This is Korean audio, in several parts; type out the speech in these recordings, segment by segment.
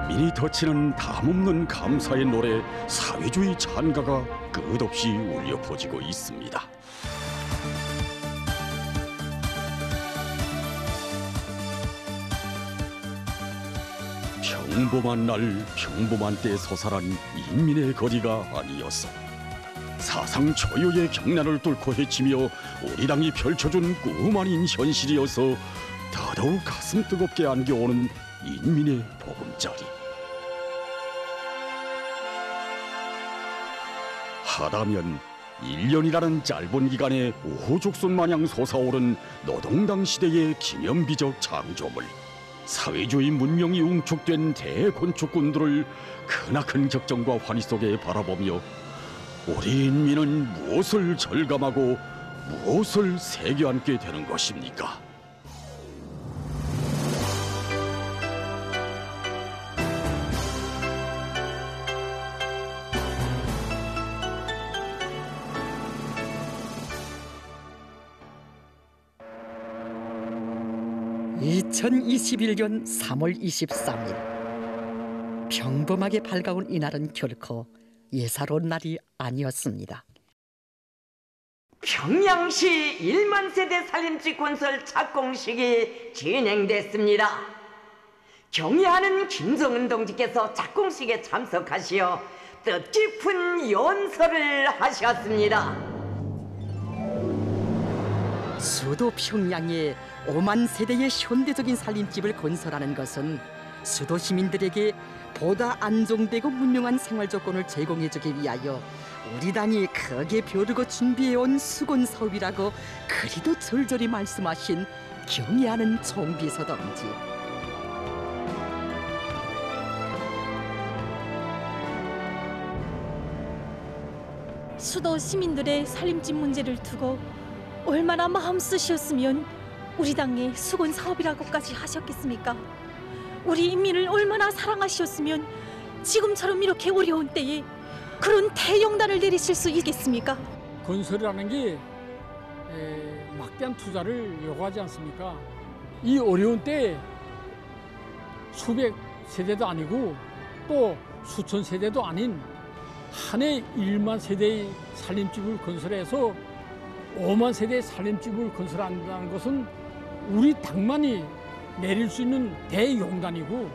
인민이 덧치는 담없는 감사의 노래, 사회주의 찬가가 끝없이 울려 퍼지고 있습니다. 평범한 날 평범한 때 서살한 인민의 거리가 아니었어. 사상 초유의 경난을 뚫고 헤치며 우리 당이 펼쳐준 꿈 아닌 현실이어서 더더욱 가슴 뜨겁게 안겨오는 인민의 보금자리. 하다면 1년이라는 짧은 기간에 우후죽순 마냥 솟아오른 노동당 시대의 기념비적 창조물, 사회주의 문명이 웅축된 대건축군들을 크나큰 격정과 환희 속에 바라보며 우리 인민은 무엇을 절감하고 무엇을 새겨안게 되는 것입니까? (2021년 3월 23일) 평범하게 밝아온 이날은 결코 예사로운 날이 아니었습니다. 평양시 1만 세대 살림집 건설 착공식이 진행됐습니다. 경의하는 김정은 동지께서 착공식에 참석하시어 뜻깊은 연설을 하셨습니다. 수도 평양에 5만 세대의 현대적인 살림집을 건설하는 것은 수도 시민들에게 보다 안정되고 문명한 생활 조건을 제공해주기 위하여 우리 당이 크게 벼르고 준비해온 수건 사업이라고 그리도 절절히 말씀하신 경의하는 총비서 동지. 수도 시민들의 살림집 문제를 두고 얼마나 마음 쓰셨으면 우리 당의 수건 사업이라고까지 하셨겠습니까? 우리 인민을 얼마나 사랑하셨으면 지금처럼 이렇게 어려운 때에 그런 대영단을 내리실 수 있겠습니까? 건설이라는 게 막대한 투자를 요구하지 않습니까? 이 어려운 때에 수백 세대도 아니고 또 수천 세대도 아닌 한 해 1만 세대의 살림집을 건설해서 5만 세대의 살림집을 건설한다는 것은 우리 당만이 내릴 수 있는 대용단이고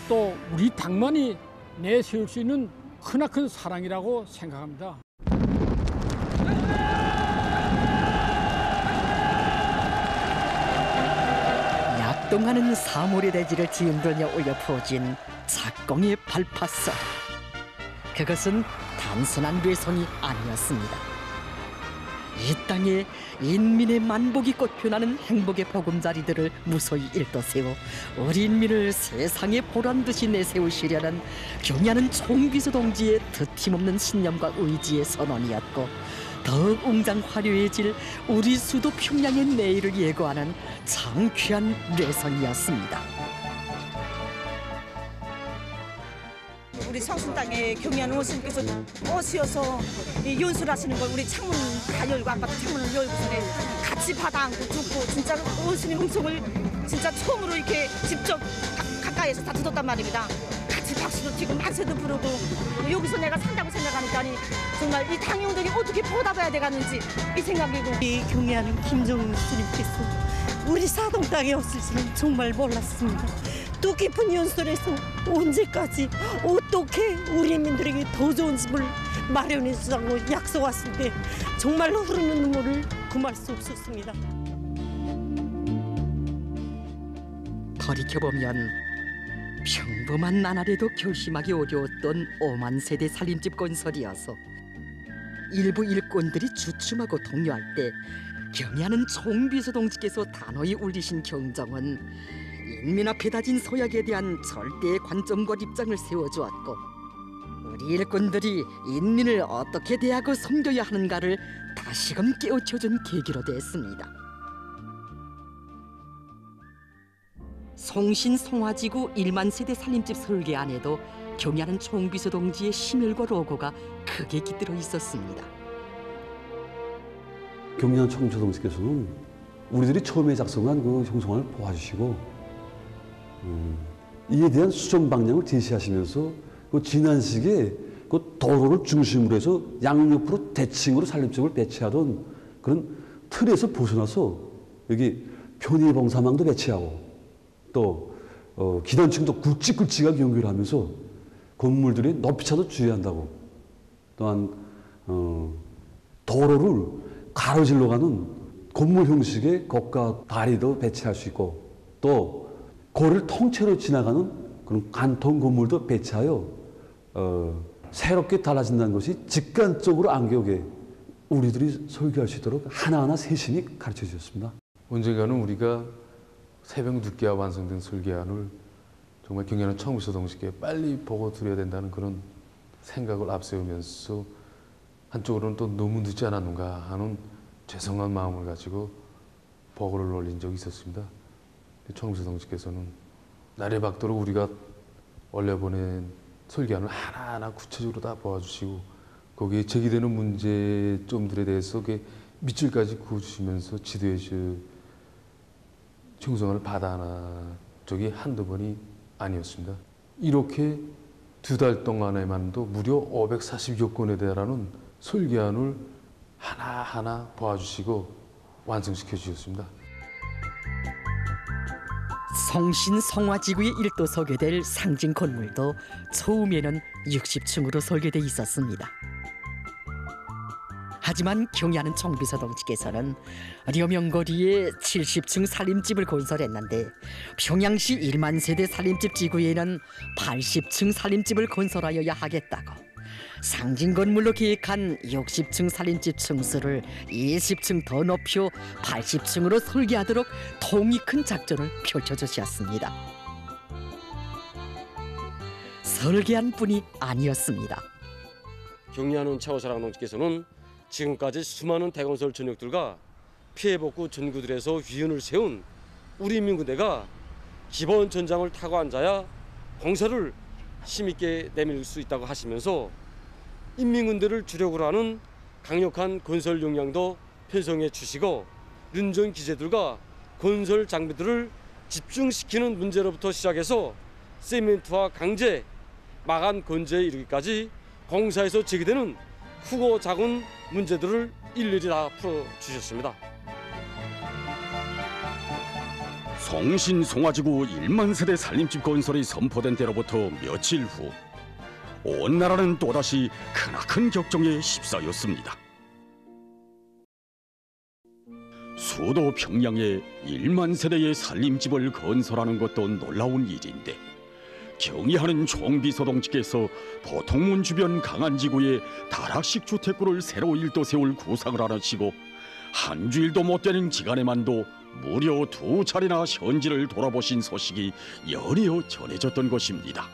또 우리 당만이 내세울 수 있는 크나큰 사랑이라고 생각합니다. 약동하는 사물의 대지를 뒤흔들며 울려 퍼진 작공의 발파소. 그것은 단순한 뇌성이 아니었습니다. 이 땅에 인민의 만복이 꽃피우는 행복의 보금자리들을 무소히 일떠세워 우리 인민을 세상에 보란듯이 내세우시려는 경의하는 총비서 동지의 드팀없는 신념과 의지의 선언이었고, 더욱 웅장 화려해질 우리 수도 평양의 내일을 예고하는 장귀한 뇌선이었습니다. 우리 성순당에 경의하는 원수님께서 오셔서 연설하시는 걸 우리 창문 다 열고 아파트 창문을 열고서 같이 받아 안고 듣고 진짜 원수님 음성을 진짜 처음으로 이렇게 직접 가까이에서 다 듣었단 말입니다. 같이 박수도 치고 만세도 부르고 여기서 내가 산다고 생각하니까 정말 이 당용들이 어떻게 보답해야 되겠는지 이 생각이고, 이 경의하는 김정은 스님께서 우리 사동 땅에 없을 줄은 정말 몰랐습니다. 뜻깊은 연설에서 언제까지 어떻게 우리 민들에게 더 좋은 집을 마련해 주자고 약속했을 때 정말로 흐르는 눈물을 금할 수 없었습니다. 돌이켜보면 평범한 나날에도 결심하기 어려웠던 5만 세대 살림집 건설이어서 일부 일꾼들이 주춤하고 동요할 때 경의하는 총비서 동지께서 단호히 울리신 경정은 인민 앞에 다진 서약에 대한 절대의 관점과 입장을 세워주었고, 우리 일꾼들이 인민을 어떻게 대하고 섬겨야 하는가를 다시금 깨우쳐준 계기로 됐습니다. 송신 송화지구 1만 세대 살림집 설계 안에도 경의하는 총비서 동지의 심혈과 로고가 크게 깃들어 있었습니다. 경의하는 총비서 동지께서는 우리들이 처음에 작성한 그 형성을 보아주시고 이에 대한 수정 방향을 제시하시면서 그 지난 시기에 그 도로를 중심으로 해서 양옆으로 대칭으로 산림집을 배치하던 그런 틀에서 벗어나서 여기 편의봉사망도 배치하고 또 기단층도 굵직굵직하게 연결하면서 건물들의 높이차도 주의한다고, 또한 도로를 가로질러 가는 건물 형식의 걷가 다리도 배치할 수 있고, 또 거리를 통째로 지나가는 그런 간통 건물도 배치하여 새롭게 달라진다는 것이 직관적으로 안겨오게 우리들이 설계할 수 있도록 하나하나 세심히 가르쳐 주셨습니다. 언젠가는 우리가 새벽 늦게야 완성된 설계안을 정말 경연은 처음부터 동시에 빨리 보고 드려야 된다는 그런 생각을 앞세우면서 한쪽으로는 또 너무 늦지 않았는가 하는 죄송한 마음을 가지고 보고를 올린 적이 있었습니다. 청무서 동지께서는 나래박도록 우리가 올려보낸 설계안을 하나하나 구체적으로 다 보아주시고 거기에 제기되는 문제점들에 대해서 밑줄까지 그어주시면서 지도해 주 청성을 받아나 적이 한두 번이 아니었습니다. 이렇게 2달 동안에만도 무려 540여 건에 달하는 설계안을 하나하나 보아주시고 완성시켜 주셨습니다. 성신 성화지구에 일도 설계될 상징 건물도 처음에는 60층으로 설계돼 있었습니다. 하지만 경의하는 정비서동지께서는 려명거리에 70층 살림집을 건설했는데 평양시 1만 세대 살림집 지구에는 80층 살림집을 건설하여야 하겠다고 상징 건물로 계획한 60층 살림집 층수를 20층 더 높여 80층으로 설계하도록 통이 큰 작전을 펼쳐주셨습니다. 설계한 뿐이 아니었습니다. 경의하는 차오사랑 동지께서는 지금까지 수많은 대건설 전역들과 피해복구 전구들에서 위원을 세운 우리 인민군대가 기본 전장을 타고 앉아야 공사를 힘있게 내밀 수 있다고 하시면서 인민군대를 주력으로 하는 강력한 건설 역량도 편성해 주시고 윤전 기재들과 건설 장비들을 집중시키는 문제로부터 시작해서 세멘트와 강제, 마감 건재에 이르기까지 공사에서 제기되는 크고 작은 문제들을 일일이 다 풀어주셨습니다. 성신 송화지구 1만 세대 살림집 건설이 선포된 때로부터 며칠 후 온 나라는 또다시 크나큰 격정에 휩싸였습니다. 수도 평양에 1만 세대의 살림집을 건설하는 것도 놀라운 일인데 경의하는 총비서동지께서 보통문 주변 강안지구에 다락식 주택구를 새로 일도 세울 구상을 하시고 한 주일도 못 되는 기간에만도 무려 2차례나 현지를 돌아보신 소식이 연이어 전해졌던 것입니다.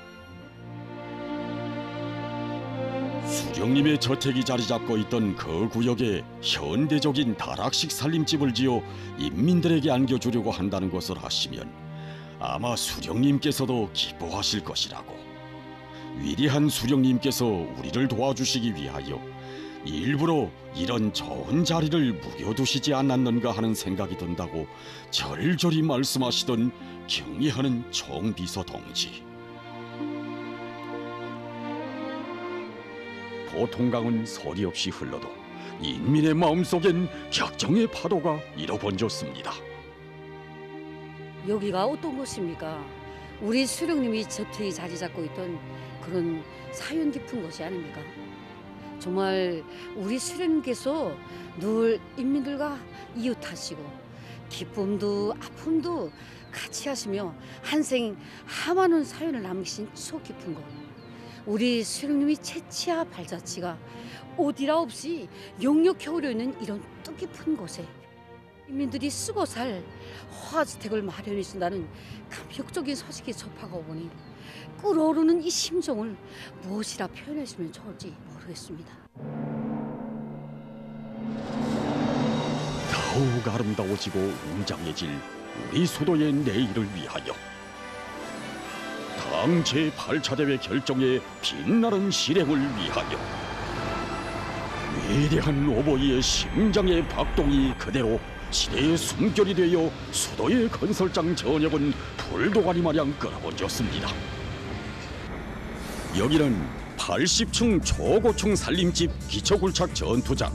수령님의 저택이 자리 잡고 있던 그 구역에 현대적인 다락식 살림집을 지어 인민들에게 안겨주려고 한다는 것을 아시면 아마 수령님께서도 기뻐하실 것이라고. 위대한 수령님께서 우리를 도와주시기 위하여 일부러 이런 좋은 자리를 묵여두시지 않았는가 하는 생각이 든다고 절절히 말씀하시던 경의하는 총비서 동지. 보통강은 소리 없이 흘러도 인민의 마음속엔 격정의 파도가 일어번졌습니다. 여기가 어떤 곳입니까? 우리 수령님이 저택이 자리 잡고 있던 그런 사연 깊은 곳이 아닙니까? 정말 우리 수령님께서 늘 인민들과 이웃하시고 기쁨도 아픔도 같이 하시며 한생 하많은 사연을 남기신 추억 깊은 곳. 우리 수령님이 채취와 발자취가 어디라 없이 역력해 오려 있는 이런 뜻깊은 곳에 인민들이 쓰고 살 화주택을 마련해 준다는 감격적인 소식이 접하고 보니 끓어오르는 이 심정을 무엇이라 표현했으면 좋을지 모르겠습니다. 더욱 아름다워지고 웅장해질 우리 수도의 내일을 위하여 당 제8차 대회 결정의 빛나는 실행을 위하여 위대한 오보이의 심장의 박동이 그대로 지대의 숨결이 되어 수도의 건설장 전역은 불도가니 마냥 끌어번졌습니다. 여기는 80층 초고층 살림집 기초굴착 전투장.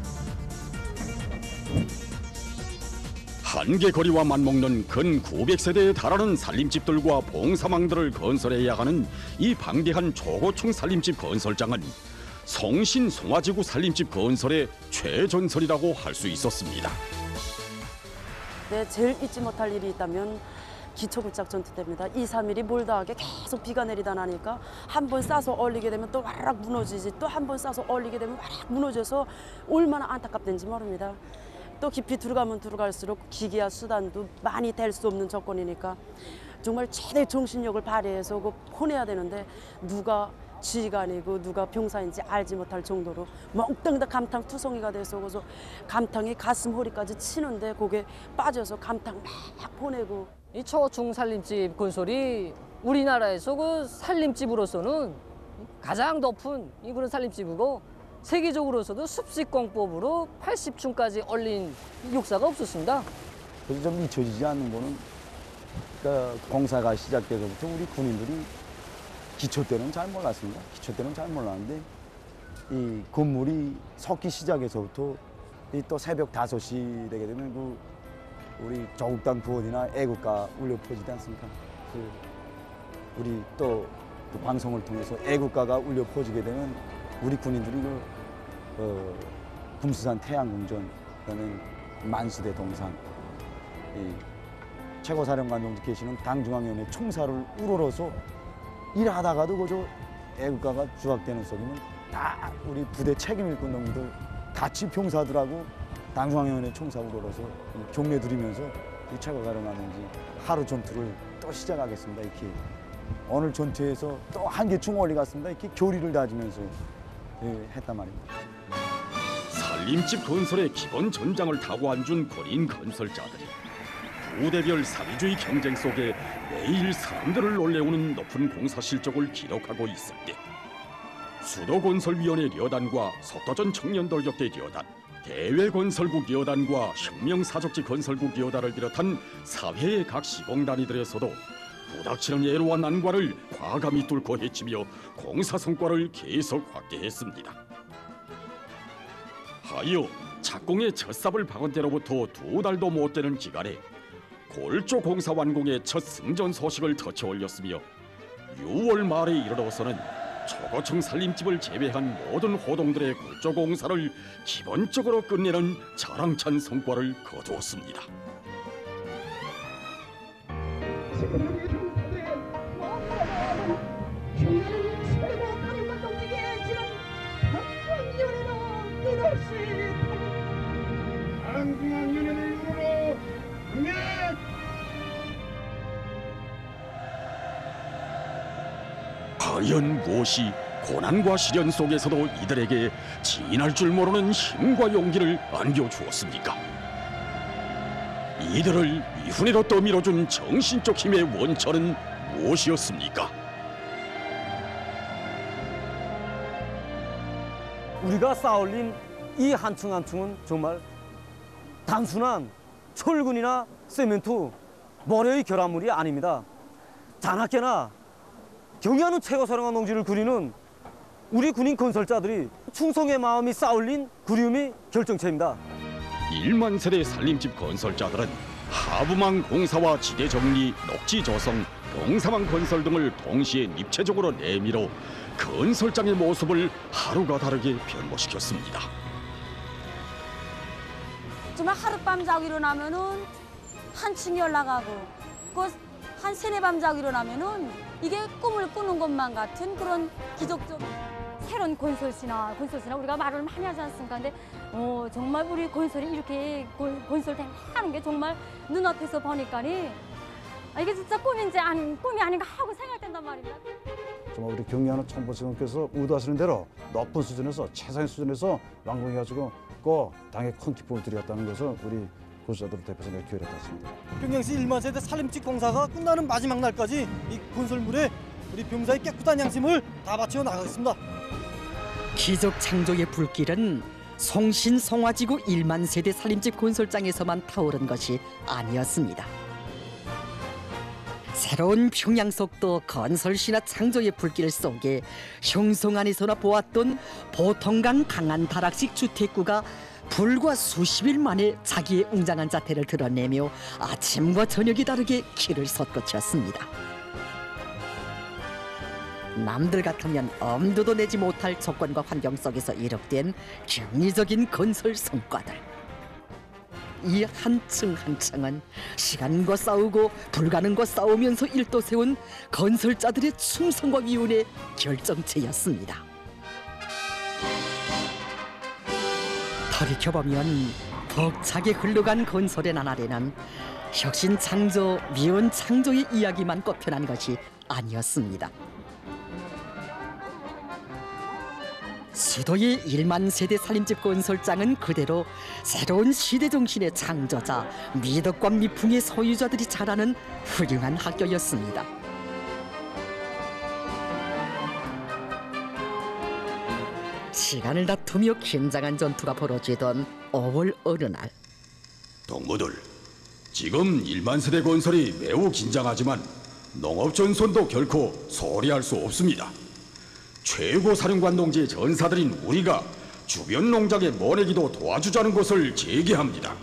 한계 거리와 맞먹는 근 900세대에 달하는 살림집들과 봉사망들을 건설해야 하는 이 방대한 초고층 살림집 건설장은 성신 송화지구 살림집 건설의 최전설이라고 할 수 있었습니다. 네, 제일 잊지 못할 일이 있다면 기초굴착 전투 때입니다. 2, 3일이 몰다하게 계속 비가 내리다 나니까 한 번 싸서 얼리게 되면 또 와락 무너지지, 또 한 번 싸서 얼리게 되면 와락 무너져서 얼마나 안타깝던지 모릅니다. 또 깊이 들어가면 들어갈수록 기계와 수단도 많이 될 수 없는 조건이니까 정말 최대 정신력을 발휘해서 그 포내야 되는데 누가 지휘관이고 누가 병사인지 알지 못할 정도로 멍땅 다 감탕투성이가 돼서 그래서 감탕이 가슴 허리까지 치는데 거기에 빠져서 감탕 막 보내고. 이 초중 살림집 건설이 우리나라에서 그 살림집으로서는 가장 높은 그런 살림집이고 세계적으로서도 습식공법으로 80층까지 올린 역사가 없었습니다. 그래서 좀 잊혀지지 않는 거는 그러니까 공사가 시작돼서부터 우리 군인들이 기초 때는 잘 몰랐습니다. 기초 때는 잘 몰랐는데 이 건물이 석기 시작해서부터 또 새벽 5시 되게 되면 그 우리 조국당 구원이나 애국가 울려 퍼지지 않습니까? 우리 또 그 방송을 통해서 애국가가 울려 퍼지게 되면 우리 군인들이 금수산 태양궁전, 그다음에 만수대 동상, 이 최고사령관 정도 계시는 당중앙위원회 총사를 우러러서 일하다가도 그저 애국가가 주악되는 속이면 다 우리 부대 책임일꾼 놈들 같이 병사들하고 당중앙위원회 총사 우러러서 경례 드리면서 이 최고사령관인지 하루 전투를 또 시작하겠습니다. 이렇게 오늘 전투에서 또 한계충 올리 갔습니다. 이렇게 교리를 다지면서 했단 말입니다. 살림집 건설의 기본 전장을 타고 앉은 군인 건설자들이 부대별 사비주의 경쟁 속에 매일 사람들을 놀래우는 높은 공사 실적을 기록하고 있을 때 수도건설위원회 여단과 속도전 청년돌격대 여단, 대외건설국 여단과 혁명사적지 건설국 여단을 비롯한 사회의 각 시공단위들에서도 부닥치는 애로와 난관을 과감히 뚫고 헤치며 공사 성과를 계속 확대했습니다. 하여 착공의 첫 삽을 박은 때로부터 2달도 못 되는 기간에 골조 공사 완공의 첫 승전 소식을 터쳐 올렸으며 6월 말에 이르러서는 초고층 살림집을 제외한 모든 호동들의 골조 공사를 기본적으로 끝내는 자랑찬 성과를 거두었습니다. 과연 무엇이 고난과 시련 속에서도 이들에게 진할 줄 모르는 힘과 용기를 안겨주었습니까? 이들을 이훈에로 떠밀어준 정신적 힘의 원천은 무엇이었습니까? 우리가 쌓아올린 이 한 층 한 층은 정말 단순한 철근이나 세멘트, 모래의 결합물이 아닙니다. 자나깨나 경의하는 최고사령관 동지를 그리는 우리 군인 건설자들이 충성의 마음이 쌓아올린 그리움이 결정체입니다. 1만 세대 살림집 건설자들은 하부망 공사와 지대 정리, 녹지 조성, 병사망 건설 등을 동시에 입체적으로 내밀어 건설장의 모습을 하루가 다르게 변모시켰습니다. 정말 하룻밤 자고 일어나면은 한 층이 올라가고 그 한 세네 밤 자고 일어나면은 이게 꿈을 꾸는 것만 같은 그런 기적적 새로운 건설시나 우리가 말을 많이 하지 않습니까? 근데 정말 우리 건설이 이렇게 건설되는 게 정말 눈앞에서 보니까니 이게 진짜 꿈이 아닌가 하고 생각된단 말입니다. 정말 우리 경의하는 참모장님께서 의도하시는 대로 높은 수준에서 최상의 수준에서 완공해가지고 꼭 당에 큰 기쁨을 드렸다는 것을 우리 건설자들을 대표해서 내가 기회를 탔습니다. 평양시 1만 세대 살림집 공사가 끝나는 마지막 날까지 이 건설물에 우리 병사의 깨끗한 양심을 다 바쳐 나가겠습니다. 기적 창조의 불길은 송신 송화지구 1만 세대 살림집 건설장에서만 타오른 것이 아니었습니다. 새로운 평양 속도 건설시나 창조의 불길 속에 형성 안에서나 보았던 보통강 강한 다락식 주택구가 불과 수십 일 만에 자기의 웅장한 자태를 드러내며 아침과 저녁이 다르게 길을 솟구쳤습니다. 남들 같으면 엄두도 내지 못할 조건과 환경 속에서 이룩된 경이적인 건설 성과들. 이 한 층 한 층은 시간과 싸우고 불가능과 싸우면서 일도 세운 건설자들의 충성과 위훈의 결정체였습니다. 돌이켜보면 벅차게 흘러간 건설의 나날에는 혁신 창조, 미운 창조의 이야기만 꼽혀난 것이 아니었습니다. 수도의 1만 세대 살림집 건설장은 그대로 새로운 시대 정신의 창조자, 미덕과 미풍의 소유자들이 자라는 훌륭한 학교였습니다. 시간을 다투며 긴장한 전투가 벌어지던 5월 어느 날, 동무들, 지금 1만 세대 건설이 매우 긴장하지만 농업 전선도 결코 소홀히 할 수 없습니다. 최고 사령관 동지의 전사들인 우리가 주변 농장의 모내기도 도와주자는 것을 제기합니다.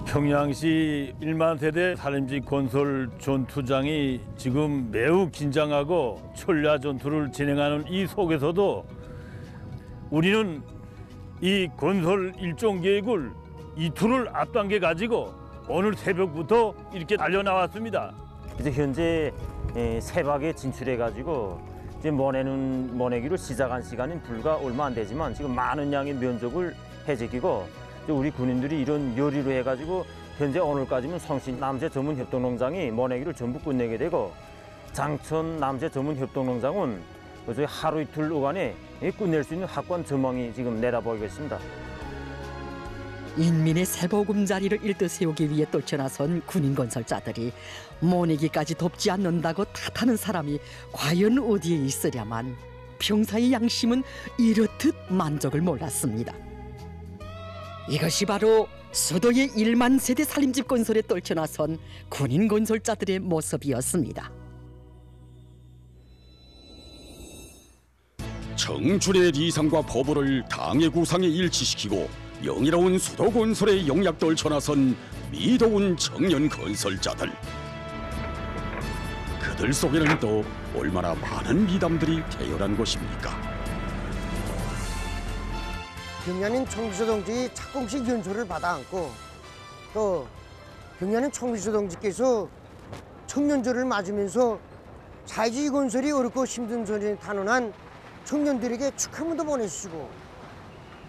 평양시 1만 세대 살림집 건설 전투장이 지금 매우 긴장하고 철야 전투를 진행하는 이 속에서도 우리는 이 건설 일정 계획을 이틀을 앞당겨 가지고 오늘 새벽부터 이렇게 달려 나왔습니다. 이제 현재 새벽에 진출해 가지고 이제 모내기를 시작한 시간은 불과 얼마 안 되지만 지금 많은 양의 면적을 해제키고 우리 군인들이 이런 열의로 해가지고 현재 오늘까지는 성신 남재 전문 협동농장이 모내기를 전부 끝내게 되고 장천 남재 전문 협동농장은 하루 이틀 오간에 끝낼 수 있는 확고한 전망이 지금 내다보이겠습니다. 인민의 새보금자리를 일떠 세우기 위해 떨쳐나선 군인 건설자들이 모내기까지 돕지 않는다고 탓하는 사람이 과연 어디에 있으랴만 병사의 양심은 이렇듯 만족을 몰랐습니다. 이것이 바로 수도의 1만 세대 살림집 건설에 떨쳐나선 군인 건설자들의 모습이었습니다. 청춘의 리상과 포부를 당의 구상에 일치시키고 영예로운 수도 건설에 영약 떨쳐나선 미도운 청년 건설자들. 그들 속에는 또 얼마나 많은 미담들이 태어난 것입니까? 경야는 청비서 동지 착공식 연소를 받아 안고 또 경야는 청비서 동지께서 청년절을 맞으면서 사회주의 건설이 어렵고 힘든 전쟁에 탄원한 청년들에게 축하문도 보내주시고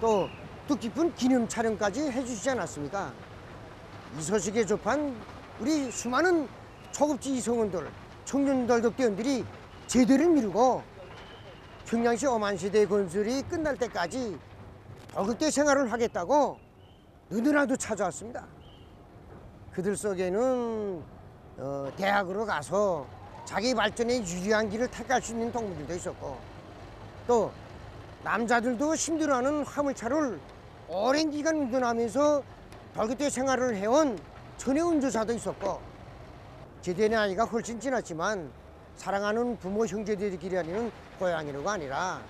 또 뜻깊은 기념 촬영까지 해주시지 않았습니까? 이 소식에 접한 우리 수많은 초급지 이성원들, 청년 덜덕대원들이 제대를 미루고 평양시 5만 세대 건설이 끝날 때까지 돌격대 생활을 하겠다고 누구나도 찾아왔습니다. 그들 속에는 대학으로 가서 자기 발전에 유리한 길을 택할 수 있는 동무들도 있었고 또 남자들도 힘들어하는 화물차를 오랜 기간 운전하면서 돌격대 생활을 해온 전해 운전사도 있었고 제대 나이가 훨씬 지났지만 사랑하는 부모 형제들끼리 하는 고향이라고 아니라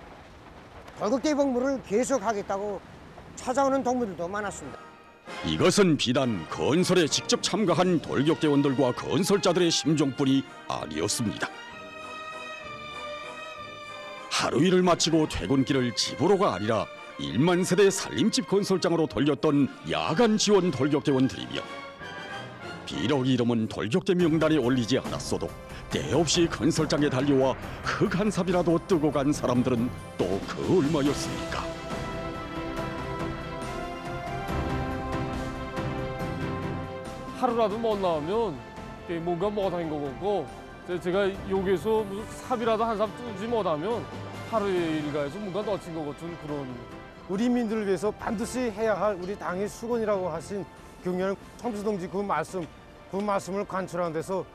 돌격대 복무를 계속하겠다고 찾아오는 동무들도 많았습니다. 이것은 비단 건설에 직접 참가한 돌격대원들과 건설자들의 심정뿐이 아니었습니다. 하루 일을 마치고 퇴근길을 집으로가 아니라 1만 세대 살림집 건설장으로 돌렸던 야간 지원 돌격대원들이며 비록 이름은 돌격대 명단에 올리지 않았어도 때없이 건설장에 달려와 흙 한 삽이라도 뜨고 간 사람들은 또 그 얼마였습니까? 하루라도 못 나오면 뭔가 못한 것 같고 제가 여기서 무슨 삽이라도 한 삽 뜨지 못하면 하루 일과에서 뭔가 놓친 것 같은 그런. 우리 민들을 위해서 반드시 해야 할 우리 당의 수건이라고 하신 경야는 청비서 동지 그 말씀을 관철하는 데서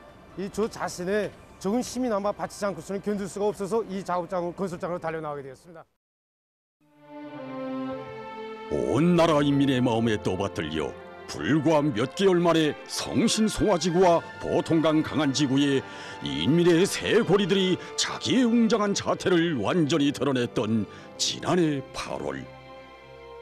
저 자신의 적은 힘이나마 바치지 않고서는 견딜 수가 없어서 이 작업장 건설장으로 달려나가게 되었습니다. 온 나라 인민의 마음에 떠받들려 불과 몇 개월 만에 성신송화지구와 보통강 강안지구에 인민의 새 고리들이 자기의 웅장한 자태를 완전히 드러냈던 지난해 8월,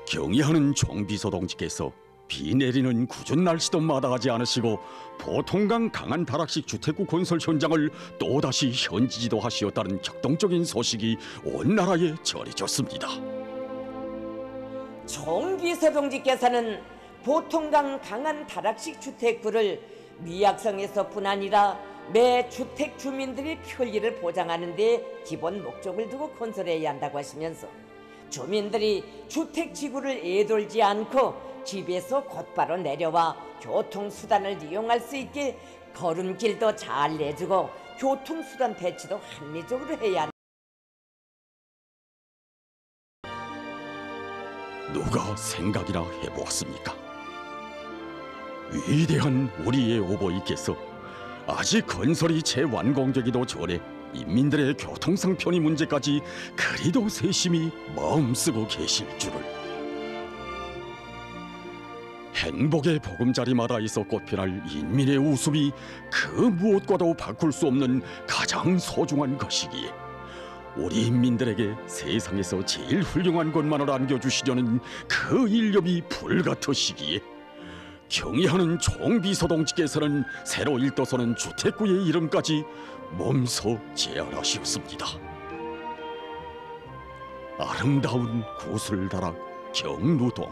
경의하는 총비서 동지께서 비 내리는 궂은 날씨도 마다하지 않으시고 보통강 강안 다락식 주택구 건설 현장을 또다시 현지지도 하시었다는 격동적인 소식이 온 나라에 전해졌습니다. 총비서 동지께서는 보통강 강안 다락식 주택구를 미약성에서뿐 아니라 매 주택 주민들의 편리를 보장하는 데 기본 목적을 두고 건설해야 한다고 하시면서 주민들이 주택지구를 애돌지 않고 집에서 곧바로 내려와 교통수단을 이용할 수 있게 걸음길도 잘 내주고 교통수단 배치도 합리적으로 해야 한다. 누가 생각이나 해보았습니까? 위대한 우리의 오버이께서 아직 건설이 채 완공되기도 전에 인민들의 교통상 편의 문제까지 그리도 세심히 마음쓰고 계실 줄을. 행복의 보금자리마다에서 꽃피날 인민의 웃음이 그 무엇과도 바꿀 수 없는 가장 소중한 것이기에 우리 인민들에게 세상에서 제일 훌륭한 것만을 안겨주시려는 그 일념이 불같으시기에 경의하는 총비서 동지께서는 새로 일떠서는 주택구의 이름까지 몸소 제안하셨습니다. 아름다운 구슬다락 경루동.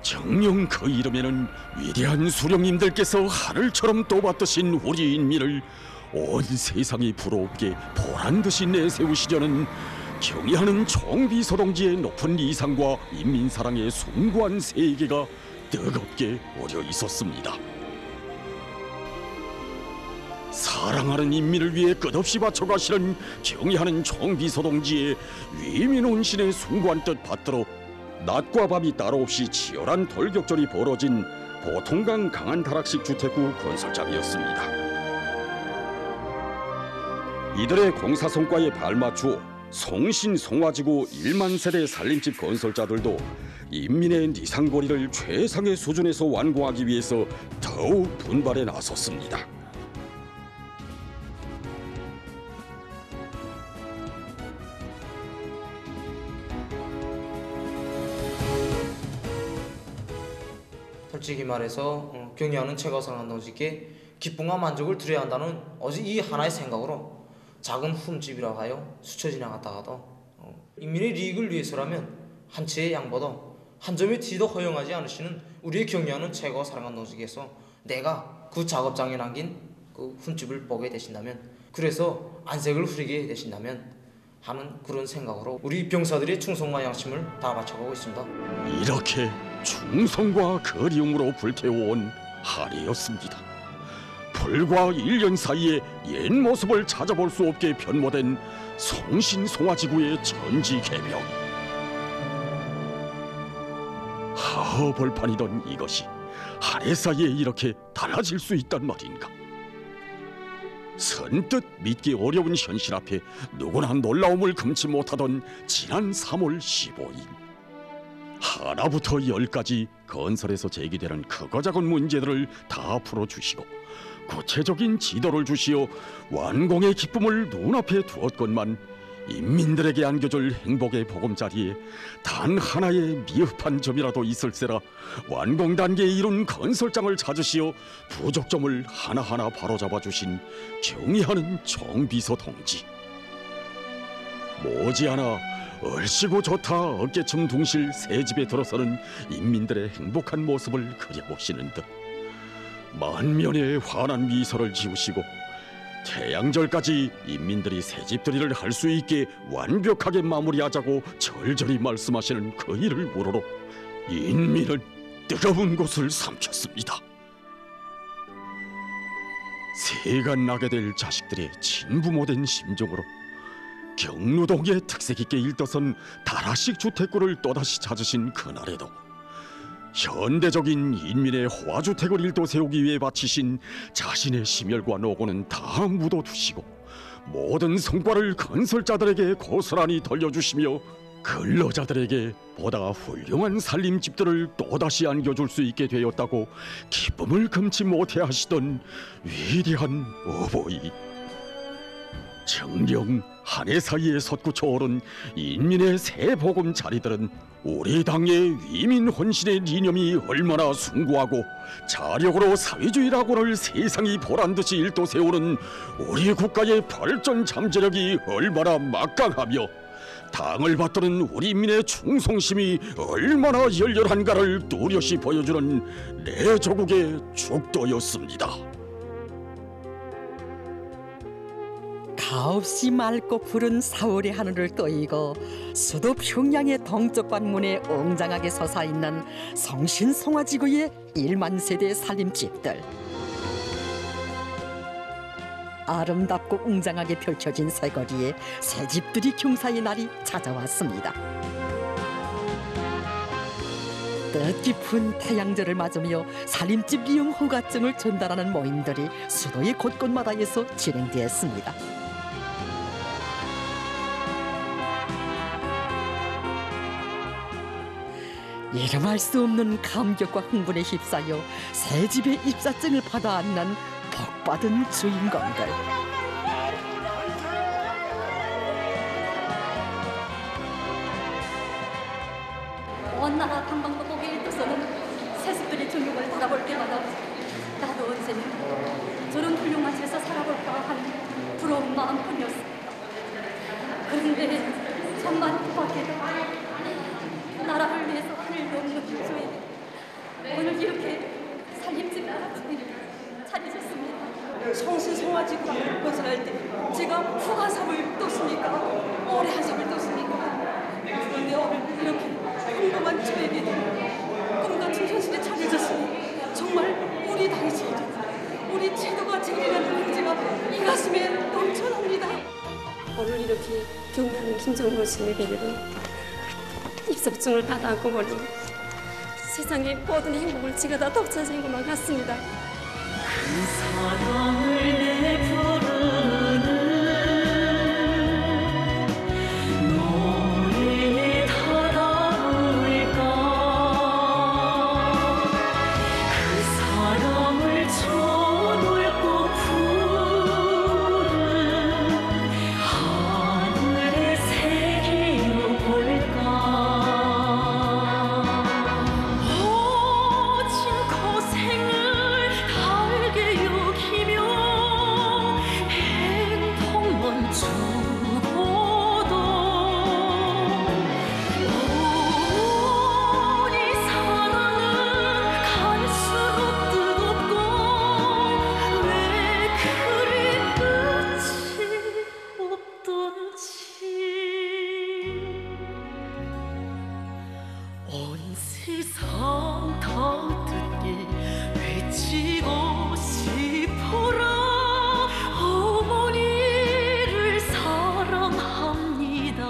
정녕 그 이름에는 위대한 수령님들께서 하늘처럼 떠받드신 우리 인민을 온 세상이 부러웁게 보란듯이 내세우시려는 경의하는 총비서 동지의 높은 이상과 인민사랑의 숭고한 세계가 뜨겁게 어려 있었습니다. 사랑하는 인민을 위해 끝없이 바쳐가시는 경의하는 총비서 동지의 위민운신의 숭고한 뜻 받들어 낮과 밤이 따로 없이 치열한 돌격전이 벌어진 보통강 강안 다락식 주택구 건설장이었습니다. 이들의 공사 성과에 발맞추어 성신송화지구 1만 세대 살림집 건설자들도 인민의 니상거리를 최상의 수준에서 완공하기 위해서 더욱 분발에 나섰습니다. 솔직히 말해서 경의하는 최고사랑 동지께 기쁨과 만족을 드려야 한다는 오직 이 하나의 생각으로 작은 흠집이라 하여 스쳐 지나갔다가도 인민의 이익을 위해서라면 한 채의 양보도 한 점의 티도 허용하지 않으시는 우리의 경의하는 최고 사랑하는 동지께서 내가 그 작업장에 남긴 그 흠집을 보게 되신다면, 그래서 안색을 흐리게 되신다면 하는 그런 생각으로 우리 병사들의 충성과 양심을 다 바쳐가고 있습니다. 이렇게 충성과 그리움으로 불태워온 한해였습니다. 불과 1년 사이에 옛 모습을 찾아볼 수 없게 변모된 성신송화지구의 전지 개명. 하허벌판이던 이것이 한 해 사이에 이렇게 달라질 수 있단 말인가. 선뜻 믿기 어려운 현실 앞에 누구나 놀라움을 금치 못하던 지난 3월 15일, 하나부터 10까지 건설에서 제기되는 크고 작은 문제들을 다 풀어주시고 구체적인 지도를 주시어 완공의 기쁨을 눈앞에 두었건만 인민들에게 안겨줄 행복의 보금자리에 단 하나의 미흡한 점이라도 있을세라 완공 단계에 이른 건설장을 찾으시어 부족점을 하나하나 바로잡아 주신 경의하는 총비서 동지. 머지않아 얼씨구 좋다 어깨춤 둥실 새 집에 들어서는 인민들의 행복한 모습을 그려보시는 듯 만면의 환한 미소를 지으시고 태양절까지 인민들이 새집들이를 할 수 있게 완벽하게 마무리하자고 절절히 말씀하시는 그 일을 우러러 인민은 뜨거운 곳을 삼켰습니다. 세간 나게 될 자식들의 친부모된 심정으로 경루동의 특색 있게 일떠선 다락식 주택구를 또다시 찾으신 그날에도 현대적인 인민의 호화주택을 일도 세우기 위해 바치신 자신의 심혈과 노고는 다 묻어두시고 모든 성과를 건설자들에게 고스란히 돌려주시며 근로자들에게 보다 훌륭한 살림집들을 또다시 안겨줄 수 있게 되었다고 기쁨을 금치 못해 하시던 위대한 어버이. 정령 한 해 사이에 솟구쳐 오른 인민의 새 보금자리들은 우리 당의 위민 혼신의 이념이 얼마나 숭고하고 자력으로 사회주의 낙원을 세상이 보란듯이 일도세우는 우리 국가의 발전 잠재력이 얼마나 막강하며 당을 받드는 우리 인민의 충성심이 얼마나 열렬한가를 뚜렷이 보여주는 내 조국의 축도였습니다. 가없이 맑고 푸른 4월의 하늘을 떠이고 수도 평양의 동쪽 관문에 웅장하게 솟아있는 성신송화지구의 1만 세대 살림집들. 아름답고 웅장하게 펼쳐진 새거리에 새 집들이 경사의 날이 찾아왔습니다. 뜻깊은 태양절을 맞으며 살림집 이용 허가증을 전달하는 모임들이 수도의 곳곳마다에서 진행되었습니다. 이름할 수 없는 감격과 흥분에 휩싸여 새 집의 입사증을 받아 안는 복받은 주인공들. 먼 나라 탐방도국에 일도서는 세습들의 존경을 바라볼 때마다 나도 언제는 저런 훌륭한 곳에서 살아볼까 하는 부러운 마음뿐이었습니다. 그런데 천만 뜻밖에도 나라를 위해서 하늘도 없는 저에게 오늘 이렇게 살림집 차려졌습니다. 성신송화지구를 건설할 때 제가 후가삼을 떴습니까? 오래 한삼을 떴습니까? 그런데 오늘 이렇게 평범한 저에게도 꿈같은 현실에 차려졌으니 정말 우리 당의 제도, 우리 제도가 제기라는 문제가 이 가슴에 넘쳐납니다. 오늘 이렇게 경례하는 김정모 씨의 배려로 입석증을 받아안고 보니 세상의 모든 행복을 제가 다 독차지한 것만 같습니다. 그 사랑을 내 부르는 노래에 다 담을까. 그 사랑을 저 넓고 푸른 하늘에 새기어 볼까. 온 세상 다 듣게 외치고 싶어라. 어머니를 사랑합니다.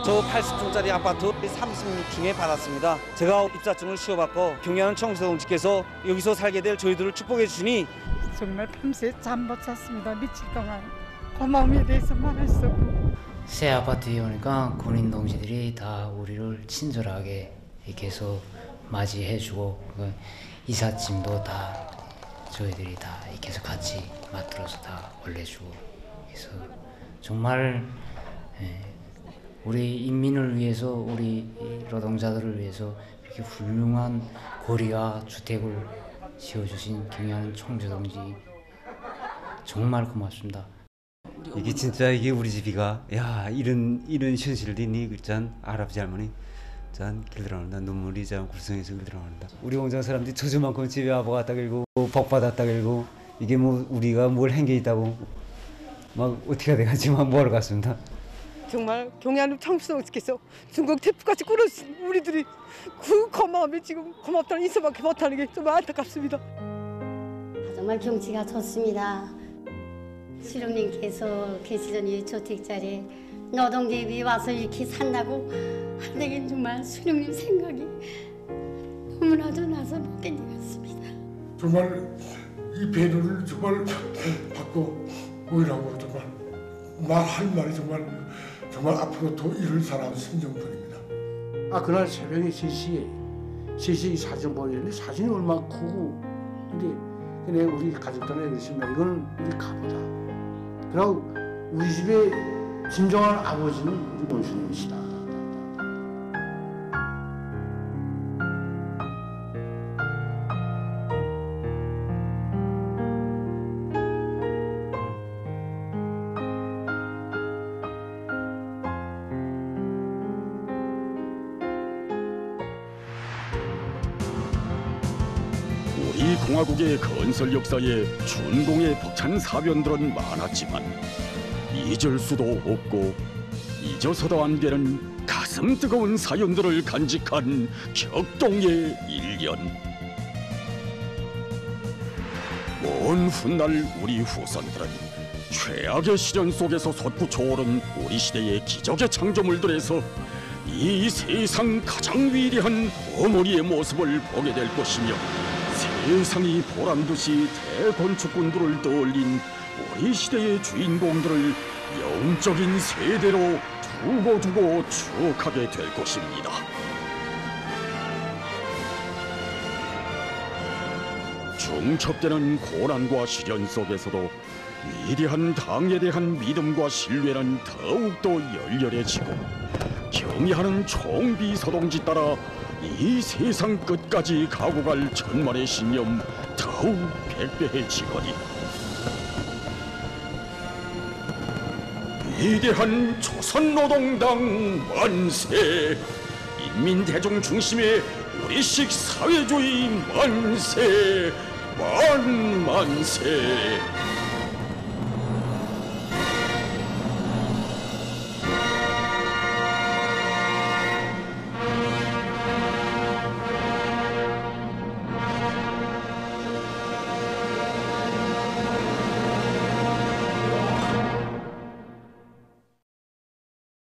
저 80층짜리 아파트 36층에 받았습니다. 제가 입사증을 시험받고 경례하는 청주동지께서 여기서 살게 될 저희들을 축복해 주시니 정말 밤새 잠 못 잤습니다. 며칠 동안 고마움에 대해서 말할 수 없고. 새 아파트에 오니까 군인 동지들이 다 우리를 친절하게 이렇게 해서 맞이해주고 이삿짐도 다 저희들이 다 이렇게 해서 같이 만들어서 다 올려주고 그래서 정말 우리 인민을 위해서 우리 노동자들을 위해서 이렇게 훌륭한 거리와 주택을 지어주신 경례하는 청주동지 정말 고맙습니다. 이게 진짜 이게 우리 집이가 야 이런 현실도 있니 짠 할아버지 할머니 짠 길들어간다 눈물이 짠 굴성에서 길들어간다. 우리 공장 사람들이 저주만큼 집에 와보았다 길고 복 받았다 길고 이게 뭐 우리가 뭘 한 게 있다고 막 어떻게 돼가지 막 모아러 갔습니다. 정말 경례하는 청주동지께서 중국 태풍같이 꿇어주신 우리들이 그 고마움에 지금 고맙다는 인사밖에 못하는 게 정말 안타깝습니다. 정말 경치가 좋습니다. 수령님께서 계시던 이 주택자리에 노동계획이 와서 이렇게 산다고 한다긴 정말 수령님 생각이 너무나도 나서 못 견디겠습니다. 정말 이 배려를 정말 받고 오히려고 정말 말할 말이 정말 앞으로 더 이룰 사람 심정뿐입니다. 그날 새벽에 3시에 이 사진 보내는데 사진이 얼마나 크고 근데 우리 가족들한테 그랬습니다. 이거는 우리 가보다. 그리고 우리 집에 진정한 아버지는 우리 원수님이시다. 우리 공화국의 건설 역사에 준공의 벅찬 사변들은 많았지만 잊을 수도 없고 잊어서도 안 되는 가슴 뜨거운 사연들을 간직한 격동의 1년. 먼 훗날 우리 후손들은 최악의 시련 속에서 솟구쳐오른 우리 시대의 기적의 창조물들에서 이 세상 가장 위대한 어머니의 모습을 보게 될 것이며 세상이 보란듯이 대건축군들을 떠올린 우리 시대의 주인공들을 영적인 세대로 두고두고 추억하게 될 것입니다. 중첩되는 고난과 시련 속에서도 위대한 당에 대한 믿음과 신뢰는 더욱더 열렬해지고 경의하는 총비서동지 따라 이 세상 끝까지 가고 갈 천만의 신념 더욱 백배해지거니 위대한 조선노동당 만세! 인민대중 중심의 우리식 사회주의 만세! 만세!